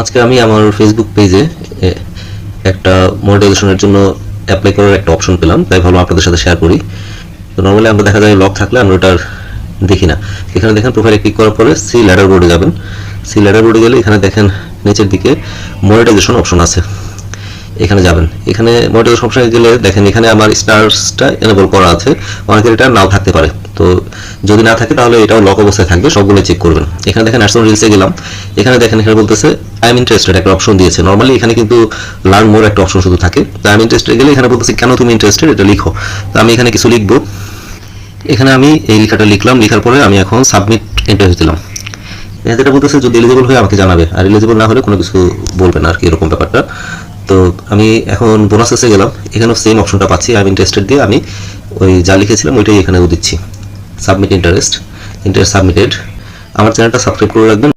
আজকে আমি আমার ফেসবুক পেজে একটা মনিটাইজেশনের জন্য অ্যাপ্লাই করার একটা অপশন পেলাম, তাই ভাবলাম আপনাদের সাথে শেয়ার করি। তো নর্মালি আমরা দেখা যায় লক থাকলে আমরা ওটার দেখি না। এখানে দেখেন প্রোফাইলে ক্লিক করার পরে সি ল্যাডার বোর্ডে যাবেন। সি ল্যাডার বোর্ডে গেলে এখানে দেখেন নিচের দিকে মনিটাইজেশন অপশন আছে, এখানে যাবেন। এখানে মনিটাইজেশন অপশনে গেলে দেখেন এখানে আমার স্টার্সটা এনেবল করা আছে, অনেকের এটা নাও থাকতে পারে। তো যদি না থাকে তাহলে এটাও লক অবস্থায় থাকবে, সবগুলো চেক করবেন। এখানে দেখেন অ্যাডসন রিলসে গেলাম, এখানে দেখেন এখানে বলতেছে আই এম ইন্টারেস্টেড একটা অপশন দিয়েছে। নর্মালি এখানে কিন্তু লার্ন মোর একটা অপশন শুধু থাকে। তো আই এম ইন্টারেস্টেড গেলে এখানে বলতেছে কেন তুমি ইন্টারেস্টেড এটা লিখো। তো আমি এখানে কিছু লিখবো, এখানে আমি এই লেখাটা লিখলাম। লেখার পরে আমি এখন সাবমিট ইন্টারেস্ট দিলাম। যেটা বলতেছে যদি এলিজিবল হয়ে আমাকে জানাবে, আর এলিজিবল না হলে কোনো কিছু বলবে না আর কি, এরকম ব্যাপারটা। তো আমি এখন বোনাসেসে গেলাম, এখানেও সেম অপশনটা পাচ্ছি। আই এম ইন্টারেস্টেড দিয়ে আমি ওই যা লিখেছিলাম ওইটাই এখানেও দিচ্ছি, সাবমিট ইন্টারেস্ট সাবমিটেড। আমার চ্যানেলটা সাবস্ক্রাইব করে রাখবেন।